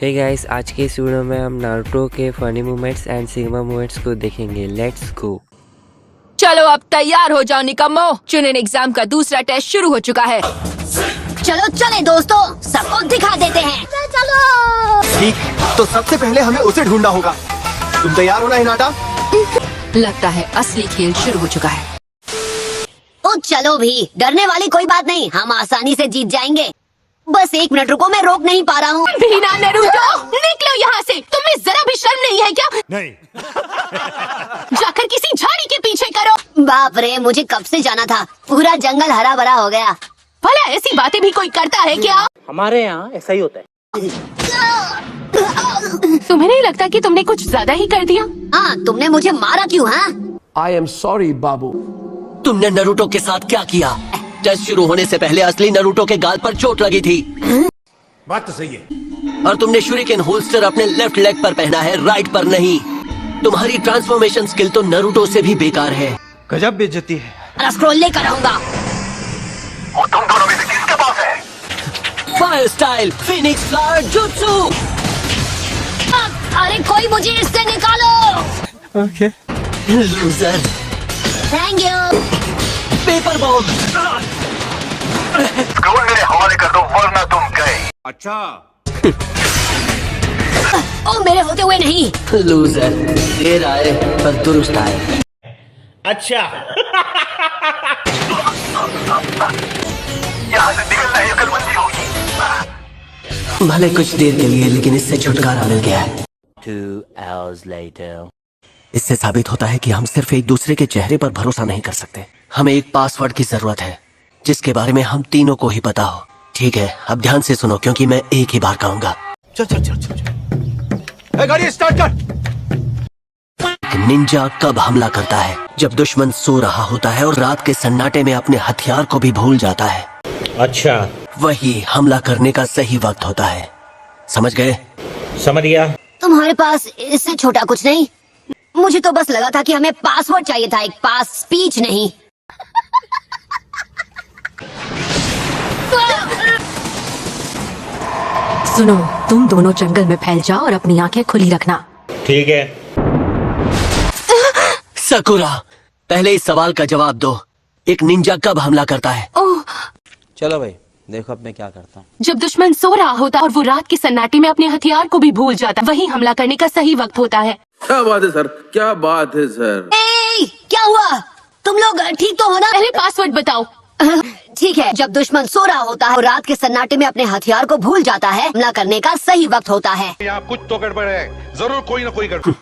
Hey guys, आज के इस वीडियो में हम नारुतो के funny moments and sigma moments को देखेंगे। Let's go. चलो अब तैयार हो जाओ निकम्मो, चुनिन एग्जाम का दूसरा टेस्ट शुरू हो चुका है। चलो चले दोस्तों, सबको दिखा देते हैं। चलो ठीक, तो सबसे पहले हमें उसे ढूंढना होगा। तुम तैयार हो ना हिनाटा? लगता है असली खेल शुरू हो चुका है। ओ चलो भी, डरने वाली कोई बात नहीं, हम आसानी से जीत जाएंगे। बस 1 मिनट रुको, मैं रोक नहीं पा रहा हूँ। भीना नारुतो, निकलो यहाँ से। तुम्हें जरा भी शर्म नहीं है क्या? नहीं। जाकर किसी झाड़ी के पीछे करो। बाप रे, मुझे कब से जाना था। पूरा जंगल हरा भरा हो गया। भला ऐसी बातें भी कोई करता है क्या? हमारे यहाँ ऐसा ही होता है। तुम्हें नहीं लगता कि तुमने कुछ ज्यादा ही कर दिया? हाँ, तुमने मुझे मारा क्यों? हाँ, I am sorry, बाबू। तुमने नरूटो के साथ क्या किया? टेस्ट शुरू होने से पहले असली नरूटो के गाल पर चोट लगी थी। बात तो सही है। और तुमने शुरिकेन होल्स्टर अपने लेफ्ट लेग पर पहना है, राइट पर नहीं। तुम्हारी ट्रांसफॉर्मेशन स्किल तो नरूटो से भी बेकार है। गजब बेइज्जती है। स्क्रॉल लेकर आऊंगा। तुम दोनों में से किसके पास है? Fire style Phoenix flower jutsu. अरे कोई मुझे इससे निकालो। Okay. Loser. Thank you. Paper bomb. Cover मेरे हवाले कर दो वरना तुम गए। अच्छा। ओ मेरे होते हुए नहीं। लूजर। देर आए पर दुरुस्त आए। अच्छा। यहाँ से निकलना ही अकलमंदी होगी। भले कुछ देर के लिए, लेकिन इससे छुटकारा मिल गया है। 2 hours later। इससे साबित होता है कि हम सिर्फ एक दूसरे के चेहरे पर भरोसा नहीं कर सकते। हमें एक पासवर्ड की जरूरत है जिसके बारे में हम तीनों को ही पता हो। ठीक है, अब ध्यान से सुनो क्योंकि मैं एक ही बार कहूंगा। चल चल चल चल। गाड़ी स्टार्ट कर। निंजा कब हमला करता है? जब दुश्मन सो रहा होता है और रात के सन्नाटे में अपने हथियार को भी भूल जाता है। अच्छा, वही हमला करने का सही वक्त होता है। समझ गए? समझ गया। तुम्हारे पास इससे छोटा कुछ नहीं? मुझे तो बस लगा था कि हमें पासवर्ड चाहिए था, एक पास स्पीच नहीं। सुनो, तुम दोनों जंगल में फैल जाओ और अपनी आंखें खुली रखना। ठीक है। सकुरा, पहले इस सवाल का जवाब दो। एक निंजा कब हमला करता है? ओह, चलो भाई, देखो अब मैं क्या करता हूँ। जब दुश्मन सो रहा होता और वो रात के सन्नाटे में अपने हथियार को भी भूल जाता, वही हमला करने का सही वक्त होता है। क्या बात है सर, क्या बात है सर। क्या हुआ? तुम लोग ठीक तो हो ना? पहले पासवर्ड बताओ। ठीक है, जब दुश्मन सो रहा होता है और रात के सन्नाटे में अपने हथियार को भूल जाता है, हमला करने का सही वक्त होता है। यहाँ कुछ तो गड़बड़ है, जरूर कोई ना कोई गड़बड़।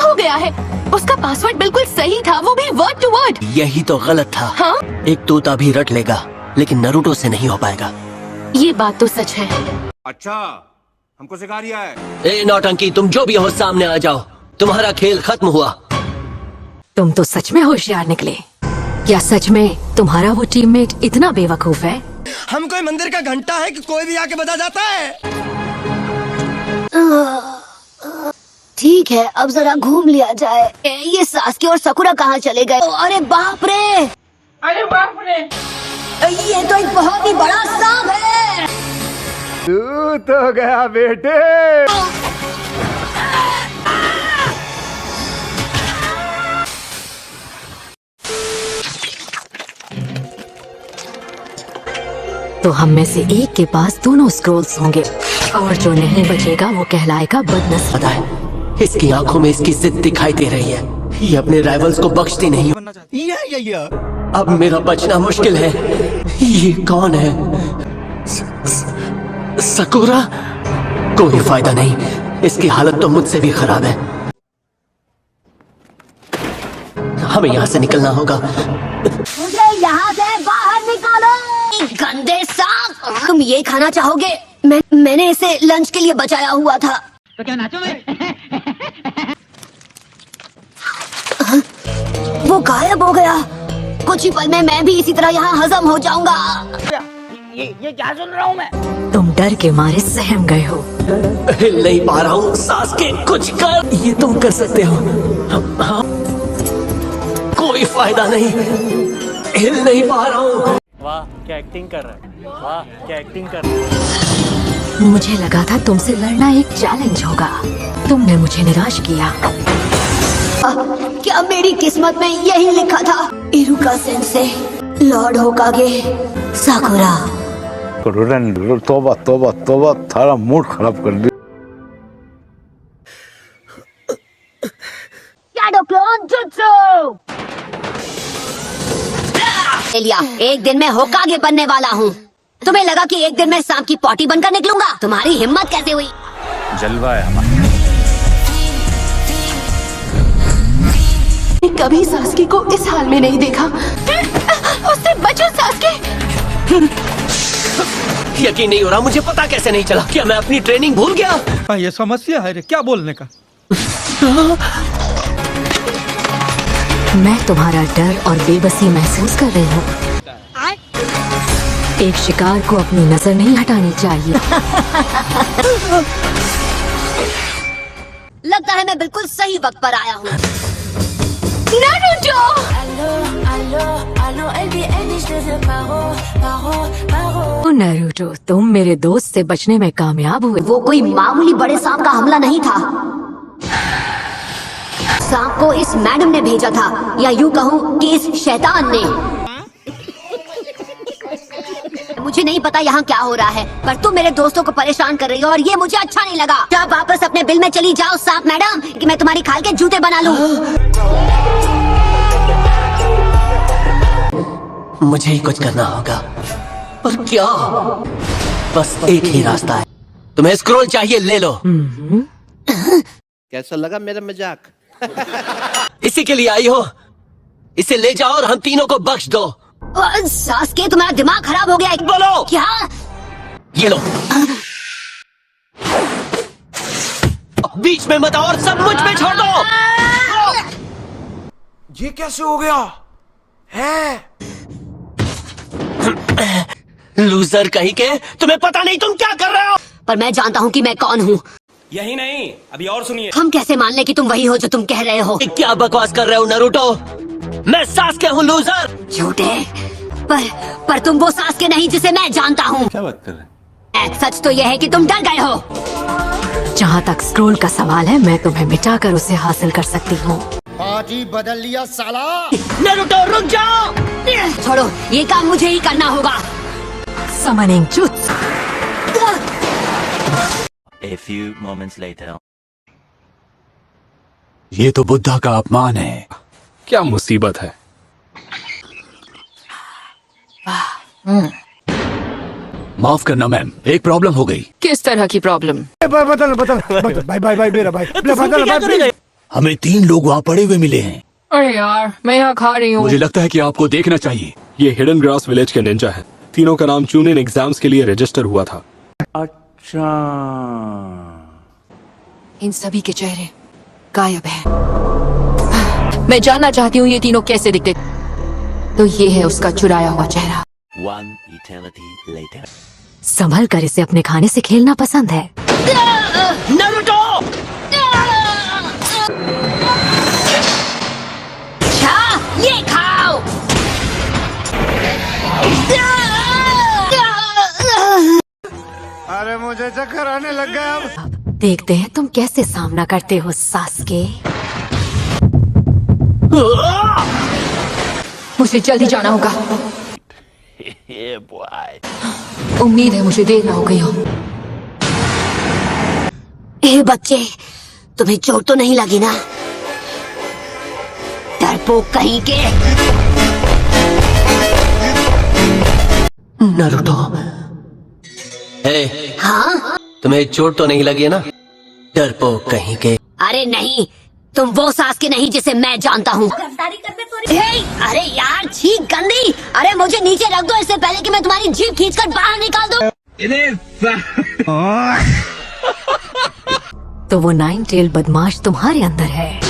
हो गया है, उसका पासवर्ड बिल्कुल सही था, वो भी वर्ड टू वर्ड। यही तो गलत था। हाँ? एक तोता भी रट लेगा, लेकिन नरूटो से नहीं हो पाएगा। ये बात तो सच है। अच्छा, हमको सिखा रिया है। ए नौटंकी, तुम जो भी हो सामने आ जाओ। तुम्हारा खेल खत्म हुआ। तुम तो सच में होशियार निकले। क्या सच में तुम्हारा वो टीममेट इतना बेवकूफ है? हम कोई मंदिर का घंटा है कि कोई भी आके बता जाता है। ठीक है, अब जरा घूम लिया जाए। ये सास्की और सकुरा कहाँ चले गए? अरे बाप रे! अरे बाप रे! ये तो एक बहुत ही बड़ा सांप है। तू तो गया बेटे। तो हम में से एक के पास दोनों स्क्रोल्स होंगे और जो नहीं बचेगा वो कहलाएगा बदनसीब। पता है, इसकी आंखों में इसकी जिद दिखाई दे रही है। ये अपने राइवल्स को बख्शती नहीं। अब मेरा बचना मुश्किल है। ये कौन है? सकुरा? कोई फायदा नहीं, इसकी हालत तो मुझसे भी खराब है। हमें यहाँ से निकलना होगा। मुझे यहाँ से बाहर निकालो, गंदे सांप! तुम ये खाना चाहोगे? मैंने इसे लंच के लिए बचाया हुआ था। तो क्या नाचो मैं? वो गायब हो गया। कुछ ही पल में मैं भी इसी तरह यहाँ हजम हो जाऊंगा। ये क्या सुन रहा हूँ मैं? तुम डर के मारे सहम गए हो। हिल नहीं पा रहा हूँ, सांस के कुछ कर। ये तुम कर सकते हो। हाँ। कोई फायदा नहीं, हिल नहीं पा रहा हूँ। वाह क्या एक्टिंग कर रहा है, वाह क्या एक्टिंग कर रहा है। मुझे लगा था तुमसे लड़ना एक चैलेंज होगा। तुमने मुझे निराश किया। क्या मेरी किस्मत में यही लिखा था? इरुका सेंसे, लॉर्ड होकागे, साकुरा। तोबा तोबा तोबा, थारा मूड खराब कर दिया। Shadow clone jutsu. लिया, एक दिन मैं होकागे बनने वाला हूँ। तुम्हें लगा कि एक दिन मैं सांप की पॉटी बनकर निकलूंगा? तुम्हारी हिम्मत कैसे हुई? जलवा है हमारा। कभी सास्की को इस हाल में नहीं देखा। उससे बचो सास्की। यकीन नहीं हो रहा, मुझे पता कैसे नहीं चला। क्या मैं अपनी ट्रेनिंग भूल गया? ये समस्या है रे, क्या बोलने का। मैं तुम्हारा डर और बेबसी महसूस कर रही हूँ। एक शिकार को अपनी नजर नहीं हटानी चाहिए। लगता है मैं बिल्कुल सही वक्त पर आया हूँ। नारुतो, तुम मेरे दोस्त से बचने में कामयाब हुए। वो कोई मामूली बड़े सांप का हमला नहीं था। सांप को इस मैडम ने भेजा था, या यूँ कहूँ कि इस शैतान ने। मुझे नहीं पता यहाँ क्या हो रहा है, पर तुम मेरे दोस्तों को परेशान कर रही हो और ये मुझे अच्छा नहीं लगा। क्या वापस अपने बिल में चली जाओ सांप मैडम, कि मैं तुम्हारी खाल के जूते बना लूं। मुझे ही कुछ करना होगा, पर क्या? बस एक ही रास्ता है। तुम्हें स्क्रॉल चाहिए, ले लो। कैसा लगा मेरा मजाक? इसी के लिए आई हो? इसे ले जाओ और हम तीनों को बख्श दो। सास्के, तुम्हारा दिमाग खराब हो गया है। बोलो। क्या? ये लो। बीच में मत और सब मुझ पे छोड़ दो। ये कैसे हो गया है? लूजर कहीं के, तुम्हें पता नहीं तुम क्या कर रहे हो। पर मैं जानता हूँ कि मैं कौन हूँ। यही नहीं, अभी और सुनिए। हम कैसे मान ले कि तुम वही हो जो तुम कह रहे हो? क्या बकवास कर रहे हो नारुतो? मैं सास्के हूँ, लूजर। झूठे। पर तुम वो सास्के नहीं जिसे मैं जानता हूँ। क्या बात कर रहे हैं? सच तो यह है कि तुम डर गए हो। जहाँ तक स्क्रोल का सवाल है, मैं तुम्हें मिटाकर उसे हासिल कर सकती हूँ। पार्टी बदल लिया साला। नारुतो रुक जाओ। छोड़ो, ये काम मुझे ही करना होगा। Summoning jutsu. A few moments later. ये तो बुद्धा का अपमान है। क्या मुसीबत है। माफ करना मैम, एक प्रॉब्लम हो गई। किस तरह की प्रॉब्लम? बदल भाई भाई भाई मेरा भाई बदल। हमें 3 लोग वहाँ पड़े हुए मिले हैं। अरे यार, मैं यहाँ खा रही हूँ। मुझे लगता है कि आपको देखना चाहिए। ये हिडन ग्रास विलेज के निंजा है। तीनों का नाम चूनिन एग्जाम्स के लिए रजिस्टर हुआ था। अच्छा, इन सभी के चेहरे गायब हैं। मैं जानना चाहती हूँ ये तीनों कैसे दिखते। तो ये है उसका चुराया हुआ चेहरा। One eternity later. संभल कर इसे अपने खाने से खेलना पसंद है। नारुतो! ये खाओ। अरे मुझे चक्कर आने लग गया। अब देखते हैं तुम कैसे सामना करते हो सास्के। मुझे जल्दी जाना होगा। उम्मीद है मुझे देर ना हो गई हो। ए बच्चे, तुम्हें चोट तो नहीं लगी ना? डरपोक कहीं के। नारुतो, हाँ? तुम्हें चोट तो नहीं लगी है ना? डरपोक कहीं के। अरे नहीं, तुम वो सास्के नहीं जिसे मैं जानता हूँ। अरे यार, छी गंदी। अरे मुझे नीचे रख दो इससे पहले कि मैं तुम्हारी जीभ खींचकर बाहर निकाल दूं। तो वो 9 टेल बदमाश तुम्हारे अंदर है।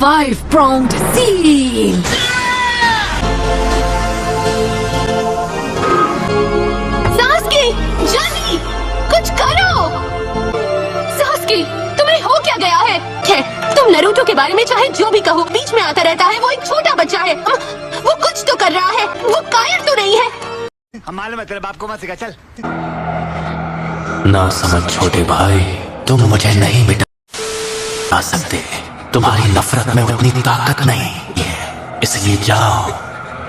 5 pronged seal। सास्के, जल्दी कुछ करो। सास्के, तुम्हें हो क्या गया है? तुम नारुतो के बारे में चाहे जो भी कहो, बीच में आता रहता है। वो एक छोटा बच्चा है। वो कुछ तो कर रहा है। वो कायर तो नहीं है। हम मालूम है तेरे बाप को मत सिखा, चल। ना समझ छोटे भाई, तुम मुझे नहीं मिटा सकते। तुम्हारी नफरत में उतनी ताकत नहीं है, इसलिए जाओ,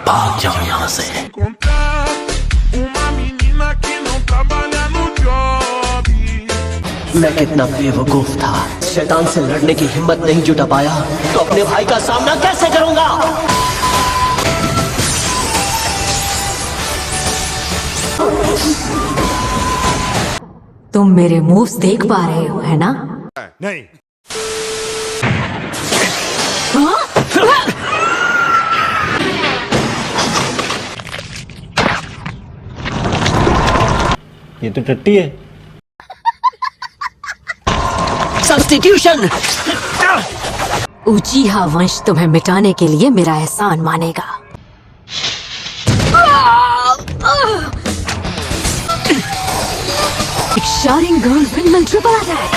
भाग जाओ यहाँ से। मैं कितना बेवकूफ था, शैतान से लड़ने की हिम्मत नहीं जुटा पाया, तो अपने भाई का सामना कैसे करूंगा? तुम मेरे मूव्स देख पा रहे हो, है ना? नहीं। ये तो टट्टी है। सब्स्टिट्यूशन। उचीहा वंश तुम्हें मिटाने के लिए मेरा एहसान मानेगा। Shouting girl windmill triple attack.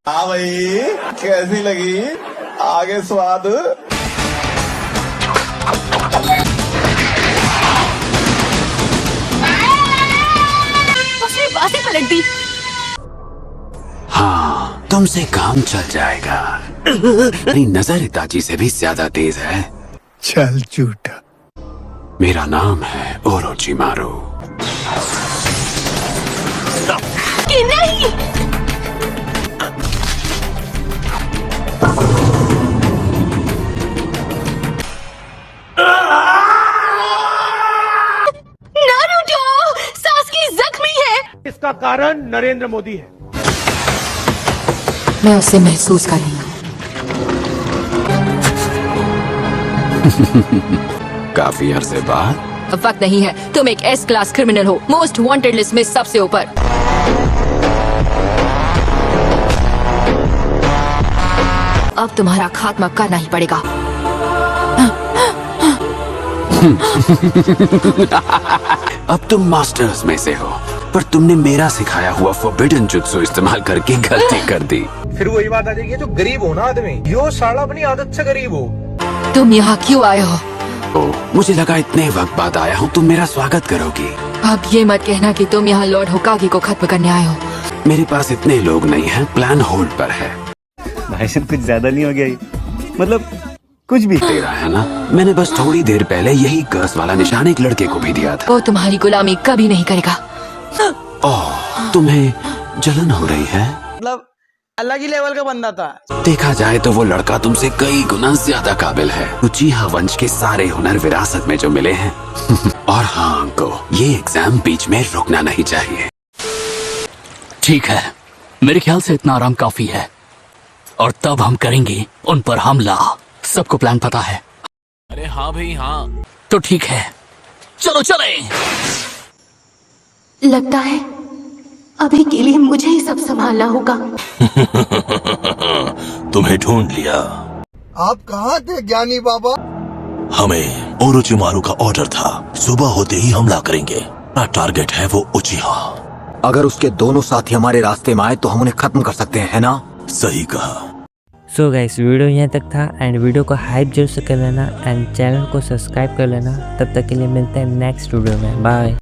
हाँ भाई, कैसी लगी? आगे स्वाद। उसने बातें पलट दी। हाँ, तुमसे काम चल जाएगा। मेरी नजर इताची से भी ज्यादा तेज है। चल झूठा। मेरा नाम है ओरोचिमारू। कि नहीं। नारुतो, सासकी जख्मी है। इसका कारण नरेंद्र मोदी है। मैं उसे महसूस कर रही हूँ। काफी अरसे बाद। वक्त नहीं है, तुम एक एस क्लास क्रिमिनल हो, मोस्ट वांटेड लिस्ट में सबसे ऊपर। अब तुम्हारा खात्मा करना ही पड़ेगा। अब तुम मास्टर्स में से हो, पर तुमने मेरा सिखाया हुआ फोरबिडन जुत्सु इस्तेमाल करके गलती कर दी। फिर वही बात आ जाएगी, जो गरीब हो ना आदमी, यो साला अपनी आदत से गरीब हो। तुम यहाँ क्यों आए हो? मुझे लगा इतने वक्त बाद आया हूँ, तुम मेरा स्वागत करोगी। अब ये मत कहना कि तुम यहाँ लॉर्ड होकागी को खत्म करने आए हो। मेरे पास इतने लोग नहीं हैं, प्लान होल्ड पर है। भाई साहब कुछ ज्यादा नहीं हो गया ये? मतलब कुछ भी दे रहा है ना? मैंने बस थोड़ी देर पहले यही कर्स वाला निशान एक लड़के को भी दिया था। वो तुम्हारी गुलामी कभी नहीं करेगा। ओह, तुम्हें जलन हो रही है? मतलब अलग ही लेवल का बंदा था। देखा जाए तो वो लड़का तुमसे कई गुना ज्यादा काबिल है। उचीहा वंश के सारे हुनर विरासत में जो मिले हैं। और हाँ अंको, ये एग्जाम बीच में रुकना नहीं चाहिए। ठीक है, मेरे ख्याल से इतना आराम काफी है, और तब हम करेंगे उन पर हमला। सबको प्लान पता है? अरे हाँ भाई हाँ। तो ठीक है, चलो चले। लगता है अभी के लिए मुझे ही सब संभालना होगा। तुम्हें ढूंढ लिया। आप कहाँ थे ज्ञानी बाबा? हमें ओरोचिमारू का ऑर्डर था, सुबह होते ही हमला करेंगे। हमारा टारगेट है वो उचिहा। अगर उसके दोनों साथी हमारे रास्ते में आए तो हम उन्हें खत्म कर सकते हैं, है ना? सही कहा। सो गाइस, वीडियो यहाँ तक था एंड वीडियो को हाइप जरूर से कर लेना एंड चैनल को सब्सक्राइब कर लेना। तब तक के लिए मिलते हैं नेक्स्ट वीडियो में। बाय।